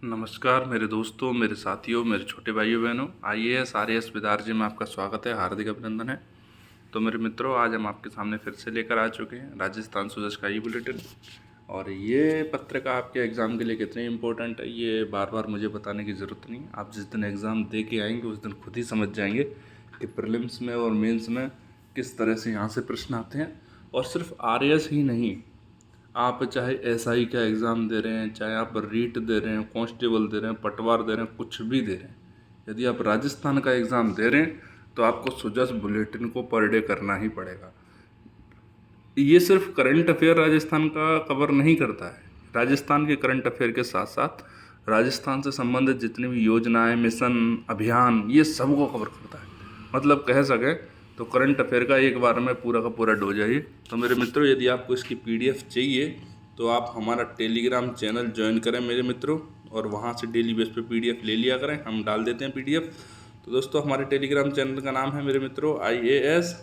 नमस्कार मेरे दोस्तों, मेरे साथियों, मेरे छोटे भाइयों बहनों, आईएएस आरएएस विदार जी में आपका स्वागत है, हार्दिक अभिनंदन है। तो मेरे मित्रों, आज हम आपके सामने फिर से लेकर आ चुके हैं राजस्थान सूरज का ई बुलेटिन। और ये पत्रिका आपके एग्ज़ाम के लिए कितनी इम्पोर्टेंट है ये बार बार मुझे बताने की ज़रूरत नहीं। आप जिस दिन एग्ज़ाम दे के आएंगे उस दिन खुद ही समझ जाएंगे कि प्रीलिम्स में और मेंस में किस तरह से यहाँ से प्रश्न आते हैं। और सिर्फ आरएएस ही नहीं, आप चाहे एसआई का एग्ज़ाम दे रहे हैं, चाहे आप रीट दे रहे हैं, कांस्टेबल दे रहे हैं, पटवार दे रहे हैं, कुछ भी दे रहे हैं, यदि आप राजस्थान का एग्ज़ाम दे रहे हैं तो आपको सुजस बुलेटिन को पर डे करना ही पड़ेगा। ये सिर्फ करंट अफेयर राजस्थान का कवर नहीं करता है, राजस्थान के करंट अफेयर के साथ साथ राजस्थान से संबंधित जितनी भी योजनाएं, मिशन, अभियान, ये सब को कवर करता है। मतलब कह सकें तो करंट अफेयर का एक बार में पूरा का पूरा डो जाइए। तो मेरे मित्रों, यदि आपको इसकी पीडीएफ चाहिए तो आप हमारा टेलीग्राम चैनल ज्वाइन करें मेरे मित्रों, और वहाँ से डेली बेस पे पीडीएफ ले लिया करें, हम डाल देते हैं पीडीएफ। तो दोस्तों, हमारे टेलीग्राम चैनल का नाम है मेरे मित्रों IAS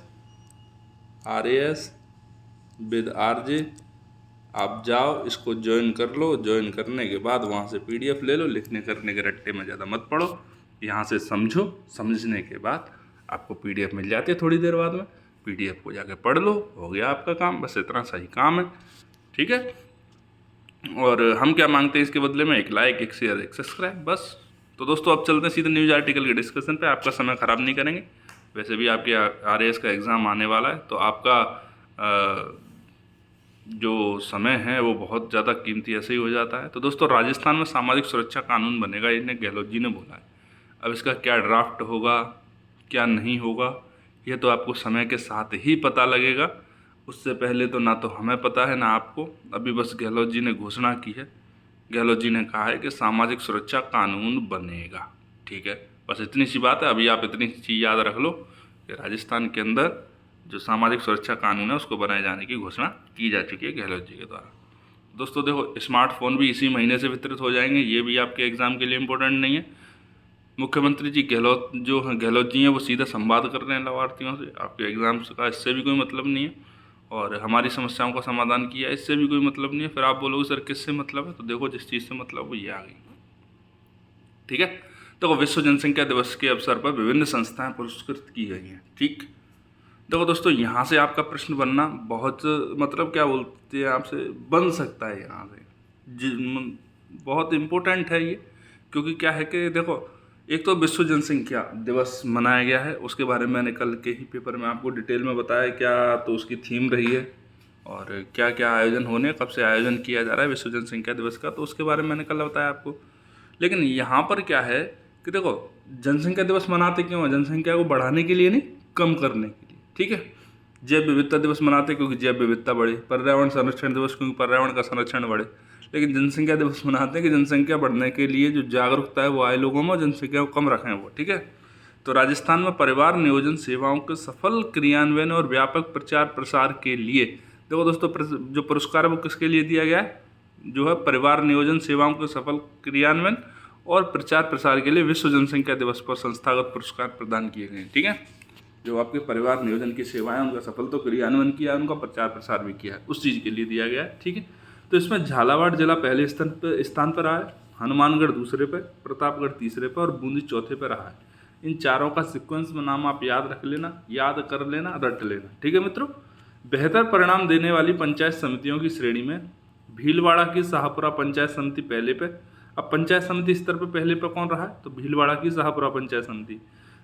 RAS विद RJ। आप जाओ, इसको ज्वाइन कर लो। ज्वाइन करने के बाद वहाँ से पीडीएफ ले लो। लिखने करने के रट्टे में ज़्यादा मत पड़ो, यहाँ से समझो। समझने के बाद आपको पीडीएफ मिल जाती है थोड़ी देर बाद में। पीडीएफ को जाके पढ़ लो, हो गया आपका काम। बस इतना सही काम है, ठीक है। और हम क्या मांगते हैं इसके बदले में? एक लाइक, एक शेयर, एक सब्सक्राइब, बस। तो दोस्तों, अब चलते हैं सीधे न्यूज़ आर्टिकल के डिस्कशन पे। आपका समय ख़राब नहीं करेंगे, वैसे भी आपके आरएएस का एग्ज़ाम आने वाला है, तो आपका जो समय है वो बहुत ज़्यादा कीमती ऐसे ही हो जाता है। तो दोस्तों, राजस्थान में सामाजिक सुरक्षा कानून बनेगा, इन्हें गहलोत जी ने बोला है। अब इसका क्या ड्राफ्ट होगा, क्या नहीं होगा, ये तो आपको समय के साथ ही पता लगेगा। उससे पहले तो ना तो हमें पता है ना आपको। अभी बस गहलोत जी ने घोषणा की है। गहलोत जी ने कहा है कि सामाजिक सुरक्षा कानून बनेगा, ठीक है। बस इतनी सी बात है। अभी आप इतनी सी चीज़ याद रख लो कि राजस्थान के अंदर जो सामाजिक सुरक्षा कानून है उसको बनाए जाने की घोषणा की जा चुकी है गहलोत जी के द्वारा। दोस्तों देखो, स्मार्टफोन भी इसी महीने से वितरित हो जाएंगे। ये भी आपके एग्ज़ाम के लिए इम्पोर्टेंट नहीं है। मुख्यमंत्री जी गहलोत जो हैं, गहलोत जी हैं, वो सीधा संवाद कर रहे हैं लाभार्थियों से। आपके एग्ज़ाम्स का इससे भी कोई मतलब नहीं है। और हमारी समस्याओं का समाधान किया, इससे भी कोई मतलब नहीं है। फिर आप बोलोगे सर किससे मतलब है? तो देखो, जिस चीज़ से मतलब वो ये आ गई, ठीक है। तो विश्व जनसंख्या दिवस के अवसर पर विभिन्न संस्थाएं पुरस्कृत की गई हैं, ठीक। देखो दोस्तों, यहाँ से आपका प्रश्न बनना बहुत, मतलब क्या बोलते हैं, आपसे बन सकता है यहाँ से बहुत इम्पोर्टेंट है ये। क्योंकि क्या है कि देखो, एक तो विश्व जनसंख्या दिवस मनाया गया है, उसके बारे में मैंने कल के ही पेपर में आपको डिटेल में बताया क्या तो उसकी थीम रही है और क्या क्या आयोजन होने, कब से आयोजन किया जा रहा है विश्व जनसंख्या दिवस का, तो उसके बारे में मैंने कल बताया आपको। लेकिन यहाँ पर क्या है कि देखो, जनसंख्या दिवस मनाते क्यों हैं? जनसंख्या को बढ़ाने के लिए नहीं, कम करने के लिए, ठीक है। जैव विविधता दिवस मनाते क्योंकि जैव विविधता बढ़े। पर्यावरण संरक्षण दिवस क्योंकि पर्यावरण का संरक्षण बढ़े। लेकिन जनसंख्या दिवस मनाते हैं कि जनसंख्या बढ़ने के लिए जो जागरूकता है वो आए लोगों में, जनसंख्या को कम रखें वो, ठीक है। तो राजस्थान में परिवार नियोजन सेवाओं के सफल क्रियान्वयन और व्यापक प्रचार प्रसार के लिए, देखो दोस्तों, जो पुरस्कार है वो किसके लिए दिया गया है? जो है परिवार नियोजन सेवाओं के सफल क्रियान्वयन और प्रचार प्रसार के लिए विश्व जनसंख्या दिवस पर संस्थागत पुरस्कार प्रदान किए गए, ठीक है। जो आपके परिवार नियोजन की सेवाएं, उनका सफल तो क्रियान्वयन किया, उनका प्रचार प्रसार भी किया है, उस चीज़ के लिए दिया गया है, ठीक है। तो इसमें झालावाड़ जिला पहले स्थान पर रहा है, हनुमानगढ़ दूसरे पे, प्रतापगढ़ तीसरे पे और बूंदी चौथे पे रहा है। इन चारों का सीक्वेंस में नाम आप याद रख लेना, याद कर लेना, रट लेना, ठीक है मित्रों। बेहतर परिणाम देने वाली पंचायत समितियों की श्रेणी में भीलवाड़ा की शाहपुरा पंचायत समिति पहले पे। अब पंचायत समिति स्तर पे पहले पे कौन रहा है? तो भीलवाड़ा की शाहपुरा पंचायत समिति।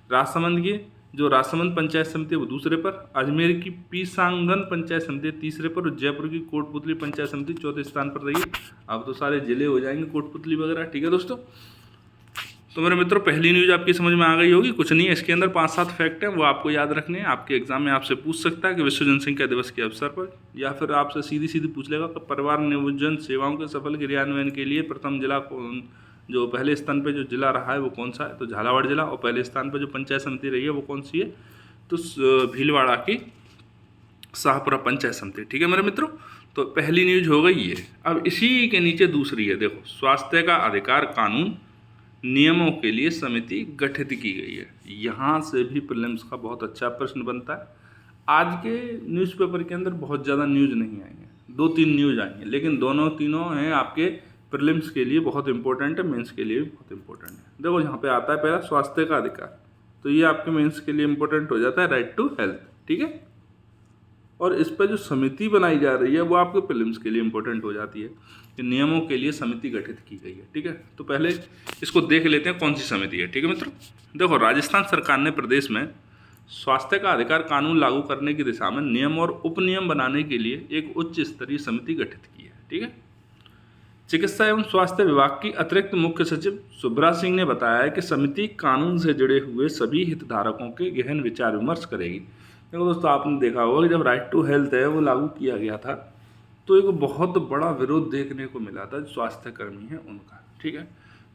राजसमंद की जो राजसमंद पंचायत समिति है वो दूसरे पर, अजमेर की पीसांगन पंचायत समिति तीसरे पर और जयपुर की कोटपुतली पंचायत समिति चौथे स्थान पर रही। अब तो सारे जिले हो जाएंगे कोटपुतली वगैरह, ठीक है दोस्तों। तो मेरे मित्रों, पहली न्यूज़ आपकी समझ में आ गई होगी। कुछ नहीं है, इसके अंदर 5-7 फैक्ट हैं, वो आपको याद रखने हैं। आपके एग्जाम में आपसे पूछ सकता है कि विश्व जनसंख्या दिवस के अवसर पर, या फिर आपसे सीधी सीधी पूछ लेगा कि परिवार नियोजन सेवाओं के सफल क्रियान्वयन के लिए प्रथम जिला कौन, जो पहले स्थान पे जो जिला रहा है वो कौन सा है? तो झालावाड़ जिला। और पहले स्थान पर जो पंचायत समिति रही है वो कौन सी है? तो भीलवाड़ा की शाहपुरा पंचायत समिति, ठीक है मेरे मित्रों। तो पहली न्यूज हो गई ये। अब इसी के नीचे दूसरी है, देखो, स्वास्थ्य का अधिकार कानून नियमों के लिए समिति गठित की गई है। यहाँ से भी प्रीलिम्स का बहुत अच्छा प्रश्न बनता है। आज के न्यूज़पेपर के अंदर बहुत ज़्यादा न्यूज़ नहीं आएंगे, 2-3 न्यूज़ आएंगे, लेकिन दोनों तीनों हैं आपके प्रीलिम्स के लिए बहुत इंपॉर्टेंट है, मेंस के लिए भी बहुत इंपॉर्टेंट है। देखो यहाँ पे आता है पहला स्वास्थ्य का अधिकार, तो ये आपके मेंस के लिए इंपॉर्टेंट हो जाता है, राइट टू हेल्थ, ठीक है। और इस पर जो समिति बनाई जा रही है वो आपके प्रीलिम्स के लिए इंपॉर्टेंट हो जाती है, कि नियमों के लिए समिति गठित की गई है, ठीक है। तो पहले इसको देख लेते हैं कौन सी समिति है, ठीक है मित्रों। देखो, राजस्थान सरकार ने प्रदेश में स्वास्थ्य का अधिकार कानून लागू करने की दिशा में नियम और उपनियम बनाने के लिए एक उच्च स्तरीय समिति गठित की है, ठीक है। चिकित्सा एवं स्वास्थ्य विभाग की अतिरिक्त मुख्य सचिव सुब्रा सिंह ने बताया है कि समिति कानून से जुड़े हुए सभी हितधारकों के गहन विचार विमर्श करेगी। देखो दोस्तों, आपने देखा होगा कि जब राइट टू हेल्थ है वो लागू किया गया था तो एक बहुत बड़ा विरोध देखने को मिला था स्वास्थ्य कर्मी है उनका, ठीक है।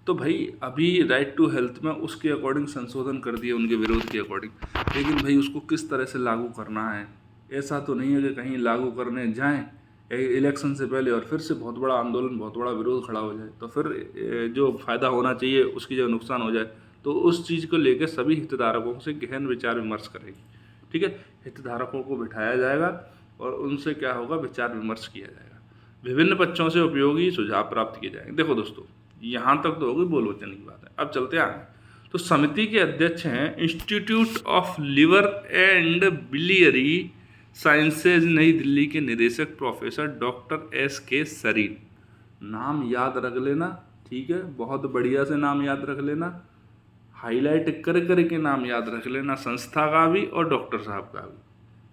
तो भाई अभी राइट टू हेल्थ में उसके अकॉर्डिंग संशोधन कर दिए उनके विरोध के अकॉर्डिंग, लेकिन भाई उसको किस तरह से लागू करना है, ऐसा तो नहीं है कि कहीं लागू करने जाएं इलेक्शन से पहले और फिर से बहुत बड़ा आंदोलन, बहुत बड़ा विरोध खड़ा हो जाए, तो फिर जो फ़ायदा होना चाहिए उसकी जगह नुकसान हो जाए। तो उस चीज़ को लेकर सभी हितधारकों से गहन विचार विमर्श करेगी, ठीक है। हितधारकों को बिठाया जाएगा और उनसे क्या होगा, विचार विमर्श किया जाएगा, विभिन्न पक्षों से उपयोगी सुझाव प्राप्त किए जाएंगे। देखो दोस्तों, यहाँ तक तो होगी बोल वचन की बात है। अब चलते आगे। तो समिति के अध्यक्ष हैं institute of liver and biliary sciences नई दिल्ली के निदेशक प्रोफेसर डॉक्टर S.K. सरीन। नाम याद रख लेना, ठीक है, बहुत बढ़िया से नाम याद रख लेना, हाईलाइट कर करके नाम याद रख लेना, संस्था का भी और डॉक्टर साहब का भी,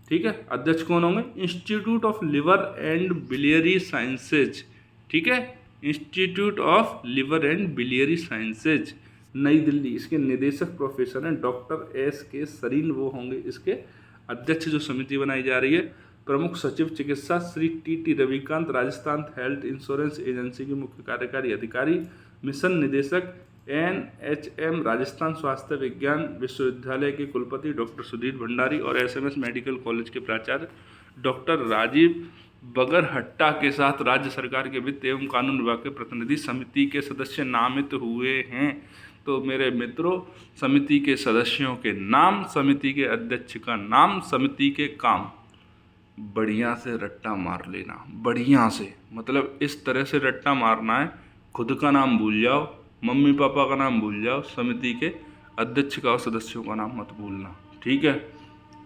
ठीक है। अध्यक्ष कौन होंगे, institute of liver and biliary sciences, ठीक है, institute of liver and biliary sciences नई दिल्ली, इसके निदेशक प्रोफेसर हैं डॉक्टर S.K. सरीन, वो होंगे इसके अध्यक्ष जो समिति बनाई जा रही है। प्रमुख सचिव चिकित्सा Shri T.T. Ravikant, Rajasthan health insurance agency के मुख्य कार्यकारी अधिकारी। मिशन निदेशक NHM राजस्थान स्वास्थ्य विज्ञान विश्वविद्यालय के कुलपति डॉक्टर सुधीर भंडारी और SMS मेडिकल कॉलेज के प्राचार्य डॉक्टर राजीव बगरहट्टा के साथ राज्य सरकार के वित्त एवं कानून विभाग के प्रतिनिधि समिति के सदस्य नामित हुए हैं। तो मेरे मित्रों, समिति के सदस्यों के नाम, समिति के अध्यक्ष का नाम, समिति के काम, बढ़िया से रट्टा मार लेना, बढ़िया से, मतलब इस तरह से रट्टा मारना है, खुद का नाम भूल जाओ, मम्मी पापा का नाम भूल जाओ, समिति के अध्यक्ष का और सदस्यों का नाम मत भूलना, ठीक है।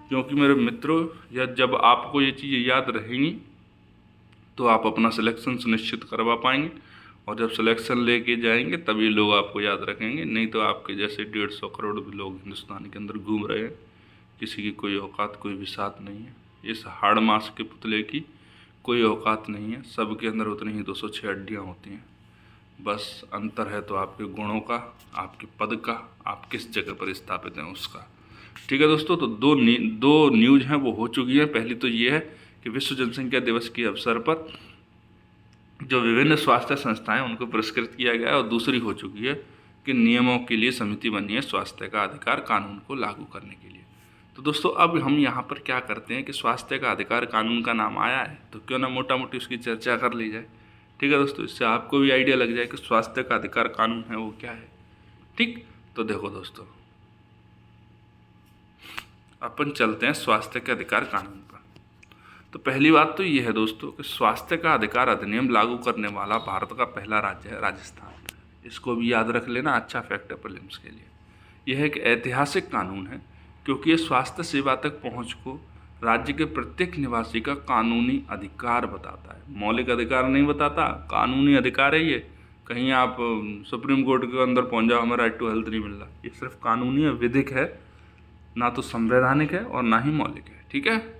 क्योंकि मेरे मित्रों, जब आपको ये चीज़ें याद रहेंगी तो आप अपना सिलेक्शन सुनिश्चित करवा पाएंगे, और जब सिलेक्शन लेके जाएंगे तभी लोग आपको याद रखेंगे, नहीं तो आपके जैसे 150 करोड़ भी लोग हिंदुस्तान के अंदर घूम रहे हैं, किसी की कोई औकात, कोई भी साथ नहीं है। इस हाड़ मास के पुतले की कोई औकात नहीं है, सबके अंदर उतनी ही 206 हड्डियाँ होती हैं, बस अंतर है तो आपके गुणों का, आपके पद का, आप किस जगह पर स्थापित हैं उसका, ठीक है दोस्तों। तो दो न्यूज़ हैं वो हो चुकी है। पहली तो ये है कि विश्व जनसंख्या दिवस के अवसर पर जो विभिन्न स्वास्थ्य संस्थाएं उनको पुरस्कृत किया गया है, और दूसरी हो चुकी है कि नियमों के लिए समिति बनी है स्वास्थ्य का अधिकार कानून को लागू करने के लिए। तो दोस्तों, अब हम यहाँ पर क्या करते हैं कि स्वास्थ्य का अधिकार कानून का नाम आया है तो क्यों ना मोटा मोटी उसकी चर्चा कर ली जाए, ठीक है दोस्तों, इससे आपको भी आइडिया लग जाए कि स्वास्थ्य का अधिकार कानून है वो क्या है, ठीक। तो देखो दोस्तों, अपन चलते हैं स्वास्थ्य के अधिकार कानून पर। तो पहली बात तो ये है दोस्तों कि स्वास्थ्य का अधिकार अधिनियम लागू करने वाला भारत का पहला राज्य है राजस्थान। इसको भी याद रख लेना, अच्छा फैक्ट है प्रीलिम्स के लिए। यह एक ऐतिहासिक कानून है क्योंकि ये स्वास्थ्य सेवा तक पहुंच को राज्य के प्रत्येक निवासी का कानूनी अधिकार बताता है, मौलिक अधिकार नहीं बताता, कानूनी अधिकार है ये। कहीं आप सुप्रीम कोर्ट के अंदर पहुंच जाओ, हमें राइट टू हेल्थ नहीं मिल रहा, ये सिर्फ कानूनी है, विधिक है, ना तो संवैधानिक है और ना ही मौलिक है, ठीक है।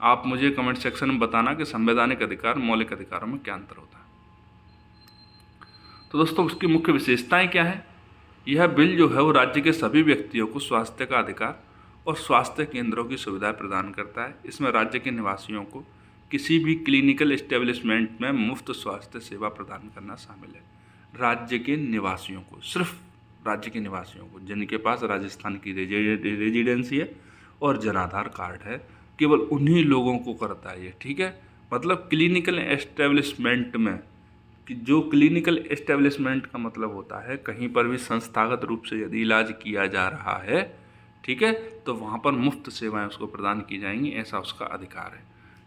आप मुझे कमेंट सेक्शन में बताना कि संवैधानिक अधिकार मौलिक अधिकारों में क्या अंतर होता है। तो दोस्तों, उसकी मुख्य विशेषताएं क्या है। यह बिल जो है वो राज्य के सभी व्यक्तियों को स्वास्थ्य का अधिकार और स्वास्थ्य केंद्रों की सुविधाएं प्रदान करता है। इसमें राज्य के निवासियों को किसी भी क्लिनिकल एस्टेब्लिशमेंट में मुफ्त स्वास्थ्य सेवा प्रदान करना शामिल है। राज्य के निवासियों को, सिर्फ राज्य के निवासियों को, जिनके पास राजस्थान की रेजिडेंसी है और जनाधार कार्ड है, केवल उन्हीं लोगों को करता है ये, ठीक है। मतलब क्लिनिकल एस्टेब्लिशमेंट में, कि जो क्लिनिकल एस्टेब्लिशमेंट का मतलब होता है कहीं पर भी संस्थागत रूप से यदि इलाज किया जा रहा है, ठीक है, तो वहाँ पर मुफ्त सेवाएं उसको प्रदान की जाएंगी, ऐसा उसका अधिकार है,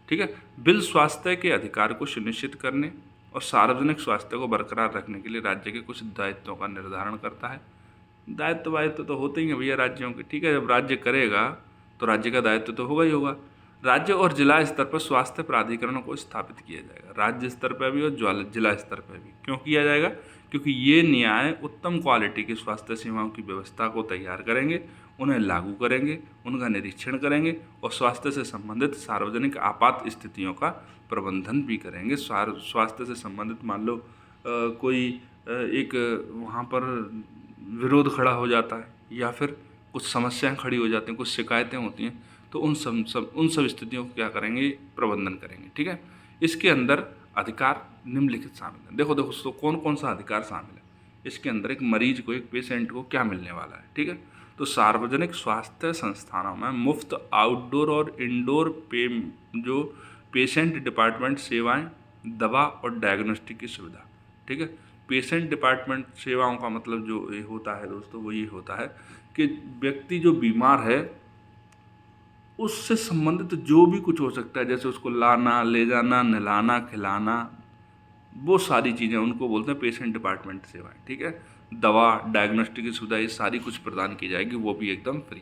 ठीक है। बिल स्वास्थ्य के अधिकार को सुनिश्चित करने और सार्वजनिक स्वास्थ्य को बरकरार रखने के लिए राज्य के कुछ दायित्वों का निर्धारण करता है। दायित्व तो होते ही हैं भैया राज्यों के, ठीक है। जब राज्य करेगा तो राज्य का दायित्व तो होगा ही होगा। राज्य और जिला स्तर पर स्वास्थ्य प्राधिकरणों को स्थापित किया जाएगा, राज्य स्तर पर भी और जिला स्तर पर भी। क्यों किया जाएगा? क्योंकि ये निकाय उत्तम क्वालिटी की स्वास्थ्य सेवाओं की व्यवस्था को तैयार करेंगे, उन्हें लागू करेंगे, उनका निरीक्षण करेंगे और स्वास्थ्य से संबंधित सार्वजनिक आपात स्थितियों का प्रबंधन भी करेंगे। स्वास्थ्य से संबंधित मान लो कोई एक वहाँ पर विरोध खड़ा हो जाता है या फिर कुछ समस्याएं खड़ी हो जाती हैं, कुछ शिकायतें होती हैं, तो उन सब स्थितियों को क्या करेंगे? प्रबंधन करेंगे, ठीक है। इसके अंदर अधिकार निम्नलिखित शामिल हैं। देखो दोस्तों कौन कौन सा अधिकार शामिल है इसके अंदर। एक मरीज को, एक पेशेंट को क्या मिलने वाला है, ठीक है। तो सार्वजनिक स्वास्थ्य संस्थानों में मुफ्त आउटडोर और इंडोर जो पेशेंट डिपार्टमेंट सेवाएं, दवा और डायग्नोस्टिक की सुविधा, ठीक है। पेशेंट डिपार्टमेंट सेवाओं का मतलब जो ये होता है दोस्तों, वो ये होता है कि व्यक्ति जो बीमार है उससे संबंधित जो भी कुछ हो सकता है, जैसे उसको लाना, ले जाना, नहलाना, खिलाना, वो सारी चीज़ें उनको बोलते हैं पेशेंट डिपार्टमेंट सेवाएं, ठीक है। दवा, डायग्नोस्टिक की सुविधा, ये सारी कुछ प्रदान की जाएगी, वो भी एकदम फ्री।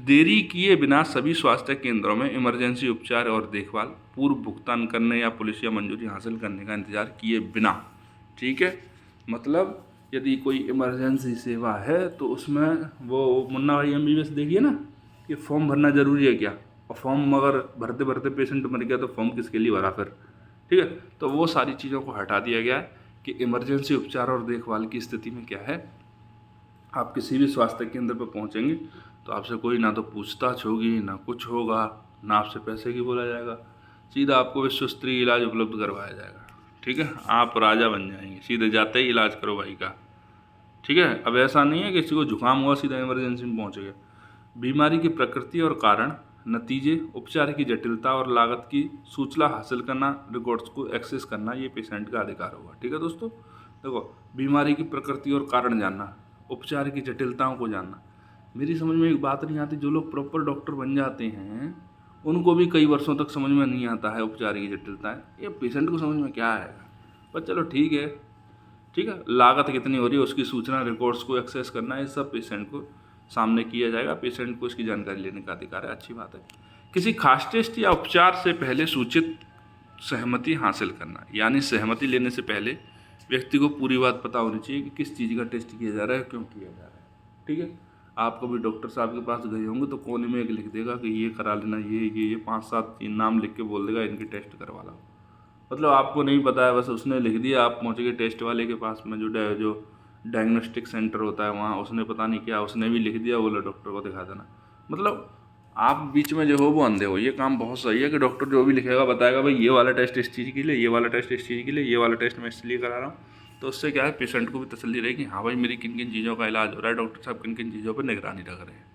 देरी किए बिना सभी स्वास्थ्य केंद्रों में इमरजेंसी उपचार और देखभाल पूर्व भुगतान करने या पुलिस या मंजूरी हासिल करने का इंतजार किए बिना, ठीक है। मतलब यदि कोई इमरजेंसी सेवा है तो उसमें वो मुन्ना भाई MBBS देखिए ना कि फॉर्म भरना जरूरी है क्या, और फॉर्म अगर भरते भरते पेशेंट मर गया तो फॉर्म किसके लिए भरा फिर, ठीक है। तो वो सारी चीज़ों को हटा दिया गया है कि इमरजेंसी उपचार और देखभाल की स्थिति में क्या है, आप किसी भी स्वास्थ्य केंद्र पर पहुंचेंगे तो आपसे कोई ना तो पूछताछ होगी, ना कुछ होगा, ना आपसे पैसे की बोला जाएगा, सीधा आपको विश्व स्तरीय इलाज उपलब्ध करवाया जाएगा, ठीक है। आप राजा बन जाएंगे, सीधे जाते ही इलाज करो भाई का, ठीक है। अब ऐसा नहीं है कि किसी को जुकाम हुआ सीधा इमरजेंसी में पहुंच गया। बीमारी की प्रकृति और कारण, नतीजे, उपचार की जटिलता और लागत की सूचना हासिल करना, रिकॉर्ड्स को एक्सेस करना, ये पेशेंट का अधिकार होगा, ठीक है दोस्तों। देखो, बीमारी की प्रकृति और कारण जानना, उपचार की जटिलताओं को जानना। मेरी समझ में एक बात नहीं आती, जो लोग प्रॉपर डॉक्टर बन जाते हैं उनको भी कई वर्षों तक समझ में नहीं आता है उपचार की जटिलताएं। ये पेशेंट को समझ में क्या आएगा? पर चलो ठीक है, ठीक है। लागत कितनी हो रही है उसकी सूचना, रिकॉर्ड्स को एक्सेस करना, ये सब पेशेंट को सामने किया जाएगा, पेशेंट को इसकी जानकारी लेने का अधिकार है, अच्छी बात है। किसी खास टेस्ट या उपचार से पहले सूचित सहमति हासिल करना, यानी सहमति लेने से पहले व्यक्ति को पूरी बात पता होनी चाहिए कि किस चीज़ का टेस्ट किया जा रहा है, क्यों किया जा रहा है, ठीक है। आप कभी डॉक्टर साहब के पास गए होंगे तो कोने में एक लिख देगा कि ये करा लेना, ये 5-7 नाम लिख के बोल देगा इनके टेस्ट करवा लो। मतलब आपको नहीं पता है, बस उसने लिख दिया, आप पहुँच गए टेस्ट वाले के पास में, जो डायग्नोस्टिक सेंटर होता है वहाँ, उसने पता नहीं क्या उसने भी लिख दिया, बोला डॉक्टर को दिखा देना। मतलब आप बीच में जो हो वो अंधे हो। ये काम बहुत सही है कि डॉक्टर जो भी लिखेगा बताएगा भाई ये वाला टेस्ट इस चीज़ के लिए, ये वाला टेस्ट इस चीज़ के लिए, ये वाला टेस्ट मैं इसलिए करा रहा हूँ। तो उससे क्या है, पेशेंट को भी तसल्ली रहेगी, हाँ भाई मेरी किन किन चीज़ों का इलाज हो रहा है, डॉक्टर साहब किन किन चीज़ों पर निगरानी रख रहे हैं।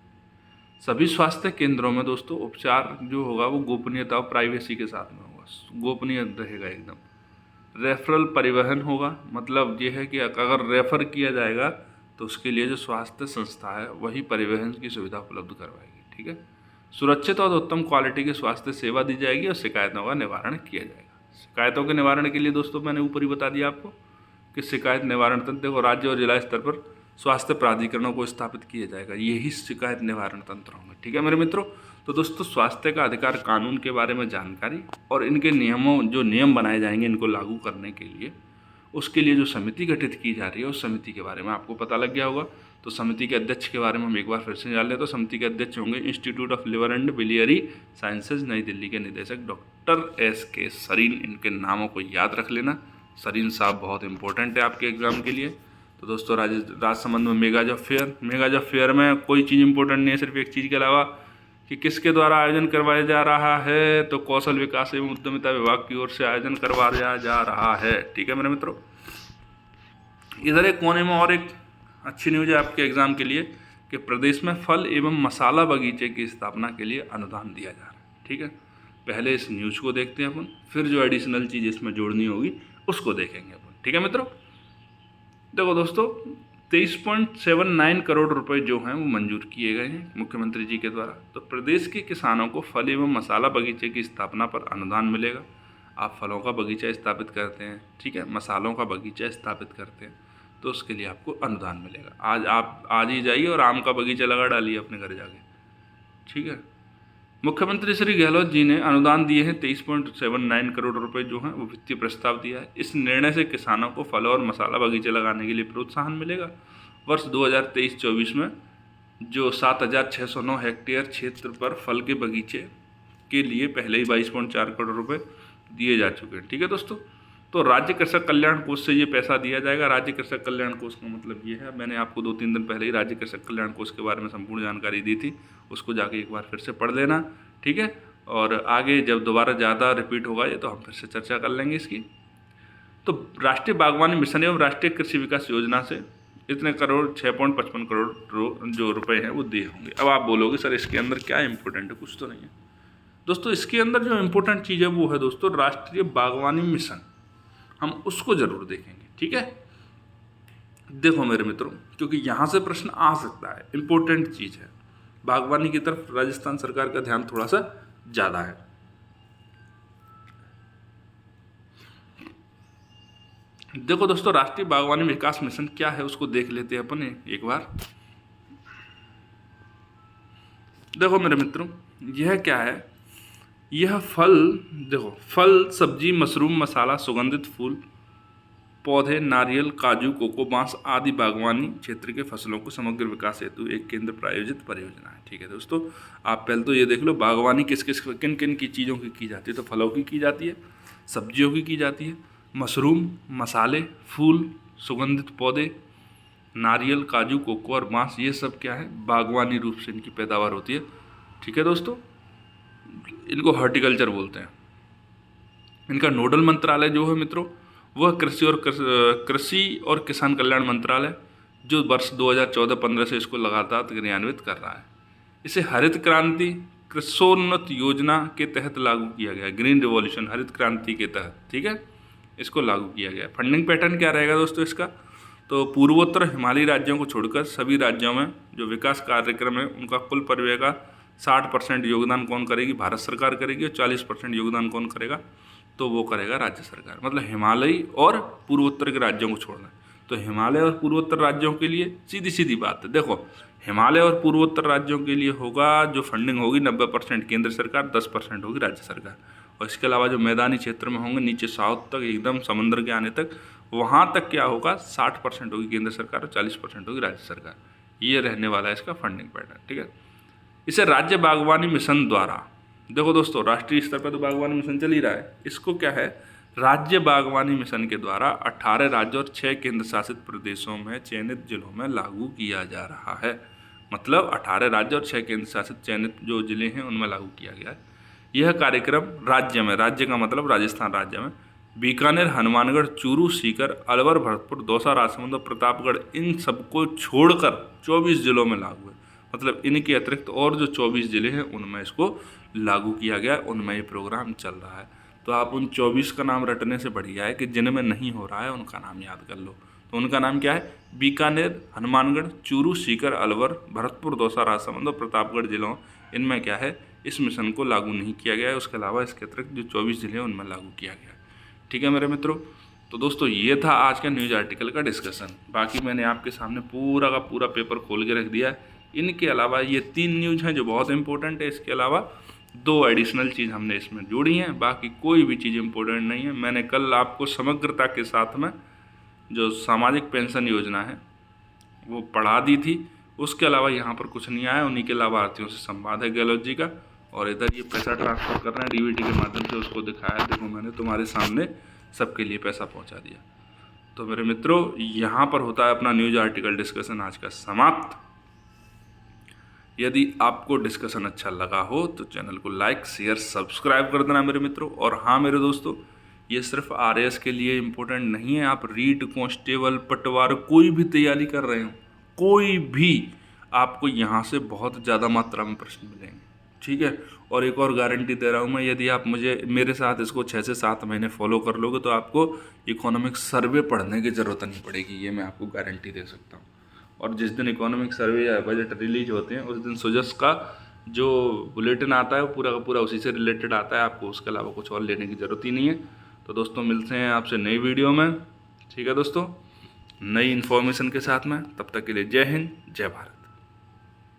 सभी स्वास्थ्य केंद्रों में दोस्तों उपचार जो होगा वो गोपनीयता और प्राइवेसी के साथ में होगा, गोपनीय रहेगा एकदम। रेफरल परिवहन होगा, मतलब ये है कि अगर रेफ़र किया जाएगा तो उसके लिए जो स्वास्थ्य संस्था है वही परिवहन की सुविधा उपलब्ध करवाएगी, ठीक है। सुरक्षित और उत्तम क्वालिटी की स्वास्थ्य सेवा दी जाएगी और शिकायतों का निवारण किया जाएगा। शिकायतों के निवारण के लिए दोस्तों मैंने ऊपर ही बता दिया आपको कि शिकायत निवारण तंत्र को राज्य और जिला स्तर पर स्वास्थ्य प्राधिकरणों को स्थापित किया जाएगा, यही शिकायत निवारण तंत्र होंगे, ठीक है मेरे मित्रों। तो दोस्तों स्वास्थ्य का अधिकार कानून के बारे में जानकारी और इनके नियमों, जो नियम बनाए जाएंगे इनको लागू करने के लिए, उसके लिए जो समिति गठित की जा रही है उस समिति के बारे में आपको पता लग गया होगा। तो समिति के अध्यक्ष के बारे में हम एक बार फिर से जान लें। तो समिति के अध्यक्ष होंगे institute of liver and biliary sciences नई दिल्ली के निदेशक डॉक्टर SK सरीन। इनके नामों को याद रख लेना, सरीन साहब बहुत इंपॉर्टेंट है आपके एग्जाम के लिए। तो दोस्तों राजसमंद में मेगा जॉब फेयर में कोई चीज़ इंपॉर्टेंट नहीं है, सिर्फ एक चीज़ के अलावा कि किसके द्वारा आयोजन करवाया जा रहा है, तो कौशल विकास एवं उद्यमिता विभाग की ओर से आयोजन करवाया जा रहा है, ठीक है मेरे मित्रों। इधर एक कोने में और एक अच्छी न्यूज़ है आपके एग्जाम के लिए कि प्रदेश में फल एवं मसाला बगीचे की स्थापना के लिए अनुदान दिया जा रहा है, ठीक है। पहले इस न्यूज़ को देखते हैं अपन, फिर जो एडिशनल चीज़ इसमें जोड़नी होगी उसको देखेंगे अपन, ठीक है मित्रों। देखो दोस्तों 23.79 करोड़ रुपए जो हैं वो मंजूर किए गए हैं मुख्यमंत्री जी के द्वारा। तो प्रदेश के किसानों को फल एवं मसाला बगीचे की स्थापना पर अनुदान मिलेगा। आप फलों का बगीचा स्थापित करते हैं, ठीक है, मसालों का बगीचा स्थापित करते हैं, तो उसके लिए आपको अनुदान मिलेगा। आज ही जाइए और आम का बगीचा लगा डालिए अपने घर जाके, ठीक है। मुख्यमंत्री श्री गहलोत जी ने अनुदान दिए हैं 23.79 करोड़ रुपए जो हैं वो वित्तीय प्रस्ताव दिया है। इस निर्णय से किसानों को फल और मसाला बगीचे लगाने के लिए प्रोत्साहन मिलेगा। वर्ष 2023-24 में जो 7,609 हेक्टेयर क्षेत्र पर फल के बगीचे के लिए पहले ही 22.4 करोड़ रुपए दिए जा चुके हैं, ठीक है दोस्तों। तो राज्य कृषक कल्याण कोष से ये पैसा दिया जाएगा। राज्य कृषक कल्याण कोष का मतलब ये है, मैंने आपको 2-3 दिन पहले ही राज्य कृषक कल्याण कोष के बारे में संपूर्ण जानकारी दी थी, उसको जाके एक बार फिर से पढ़ लेना, ठीक है। और आगे जब दोबारा ज़्यादा रिपीट होगा ये तो हम फिर से चर्चा कर लेंगे इसकी। तो राष्ट्रीय बागवानी मिशन एवं राष्ट्रीय कृषि विकास योजना से इतने करोड़ 6.55 करोड़ जो रुपए हैं वो दिए होंगे। अब आप बोलोगे सर इसके अंदर क्या इंपॉर्टेंट है, कुछ तो नहीं है दोस्तों। इसके अंदर जो इम्पोर्टेंट चीज़ है वो है दोस्तों राष्ट्रीय बागवानी मिशन, हम उसको जरूर देखेंगे, ठीक है। देखो मेरे मित्रों, क्योंकि यहाँ से प्रश्न आ सकता है, इम्पोर्टेंट चीज़ है, बागवानी की तरफ राजस्थान सरकार का ध्यान थोड़ा सा ज़्यादा है। देखो दोस्तों, राष्ट्रीय बागवानी विकास मिशन क्या है उसको देख लेते हैं अपन एक बार। देखो मेरे मित्रों, यह क्या है, यह फल, सब्जी, मशरूम, मसाला, सुगंधित फूल पौधे, नारियल, काजू, कोको, बांस आदि बागवानी क्षेत्र के फसलों को समग्र विकास हेतु एक केंद्र प्रायोजित परियोजना है, ठीक है दोस्तों। आप पहले तो ये देख लो बागवानी किन किन की चीज़ों की जाती है। तो फलों की जाती है, सब्जियों की जाती है, मशरूम, मसाले, फूल, सुगंधित पौधे, नारियल, काजू, कोको और बांस, ये सब क्या है, बागवानी रूप से इनकी पैदावार होती है, ठीक है दोस्तों। इनको हॉर्टिकल्चर बोलते हैं। इनका नोडल मंत्रालय जो है मित्रों वह कृषि और किसान कल्याण मंत्रालय, जो वर्ष 2014-15 से इसको लगातार क्रियान्वित कर रहा है। इसे हरित क्रांति कृषोन्नत योजना के तहत लागू किया गया, ग्रीन रिवॉल्यूशन हरित क्रांति के तहत, ठीक है, इसको लागू किया गया। फंडिंग पैटर्न क्या रहेगा दोस्तों इसका, तो पूर्वोत्तर हिमालयी राज्यों को छोड़कर सभी राज्यों में जो विकास कार्यक्रम है उनका कुल परिव्यय का 60% योगदान कौन करेगी, भारत सरकार करेगी, और 40% योगदान कौन करेगा, तो वो करेगा राज्य सरकार। मतलब हिमालयी और पूर्वोत्तर के राज्यों को छोड़ना है। तो हिमालय और पूर्वोत्तर राज्यों के लिए सीधी सीधी बात है, देखो हिमालय और पूर्वोत्तर राज्यों के लिए होगा जो फंडिंग होगी 90% केंद्र सरकार, 10% होगी राज्य सरकार। और इसके अलावा जो मैदानी क्षेत्र में होंगे नीचे साउथ तक एकदम समुद्र के आने तक, वहाँ तक क्या होगा 60% होगी केंद्र सरकार और 40% होगी राज्य सरकार। ये रहने वाला है इसका फंडिंग पैटर्न, ठीक है। इसे राज्य बागवानी मिशन द्वारा, देखो दोस्तों राष्ट्रीय स्तर पर तो बागवानी मिशन चल ही रहा है, इसको क्या है राज्य बागवानी मिशन के द्वारा 18 राज्यों और 6 केंद्र शासित प्रदेशों में चयनित जिलों में लागू किया जा रहा है। मतलब 18 राज्य और 6 केंद्र शासित चयनित जो जिले हैं उनमें लागू किया गया है। यह कार्यक्रम राज्य में, राज्य का मतलब राजस्थान राज्य में बीकानेर, हनुमानगढ़, चूरू, सीकर, अलवर, भरतपुर, दौसा, राजसमंद और प्रतापगढ़, इन सबको छोड़कर 24 जिलों में लागू है। मतलब इनके अतिरिक्त और जो 24 जिले हैं उनमें इसको लागू किया गया, उनमें ये प्रोग्राम चल रहा है। तो आप उन 24 का नाम रटने से बढ़िया है कि जिनमें नहीं हो रहा है उनका नाम याद कर लो। तो उनका नाम क्या है, बीकानेर, हनुमानगढ़, चूरू, सीकर, अलवर, भरतपुर, दौसा, राजसमंद और प्रतापगढ़ जिलों, इनमें क्या है इस मिशन को लागू नहीं किया गया है। उसके अलावा इसके अतिरिक्त जो 24 जिले हैं उनमें लागू किया गया है, ठीक है मेरे मित्रों। तो दोस्तों ये था आज का न्यूज़ आर्टिकल का डिस्कशन। बाकी मैंने आपके सामने पूरा का पूरा पेपर खोल के रख दिया है। इनके अलावा ये 3 न्यूज़ हैं जो बहुत इंपॉर्टेंट है, इसके अलावा 2 एडिशनल चीज़ हमने इसमें जोड़ी हैं, बाकी कोई भी चीज़ इंपॉर्टेंट नहीं है। मैंने कल आपको समग्रता के साथ में जो सामाजिक पेंशन योजना है वो पढ़ा दी थी। उसके अलावा यहाँ पर कुछ नहीं आया। उन्हीं के लाभार्थियों से संवाद है गहलोत जी का, और इधर ये पैसा ट्रांसफ़र कर रहे हैं डीबीटी के माध्यम से, उसको दिखाया, देखो मैंने तुम्हारे सामने सबके लिए पैसा पहुँचा दिया। तो मेरे मित्रों यहाँ पर होता है अपना न्यूज़ आर्टिकल डिस्कशन आज का समाप्त। यदि आपको डिस्कशन अच्छा लगा हो तो चैनल को लाइक, शेयर, सब्सक्राइब कर देना मेरे मित्रों। और हाँ मेरे दोस्तों, ये सिर्फ RAS के लिए इम्पोर्टेंट नहीं है। आप रीट, कांस्टेबल, पटवार कोई भी तैयारी कर रहे हो, कोई भी, आपको यहाँ से बहुत ज़्यादा मात्रा में प्रश्न मिलेंगे, ठीक है। और एक और गारंटी दे रहा हूँ मैं, यदि आप मेरे साथ इसको 6 से 7 महीने फॉलो कर लोगे तो आपको इकोनॉमिक सर्वे पढ़ने की ज़रूरत नहीं पड़ेगी, ये मैं आपको गारंटी दे सकता हूँ। और जिस दिन इकोनॉमिक सर्वे या बजट रिलीज होते हैं उस दिन सुजस का जो बुलेटिन आता है वो पूरा का पूरा उसी से रिलेटेड आता है, आपको उसके अलावा कुछ और लेने की ज़रूरत ही नहीं है। तो दोस्तों मिलते हैं आपसे नई वीडियो में, ठीक है दोस्तों, नई इन्फॉर्मेशन के साथ में। तब तक के लिए जय हिंद, जय भारत।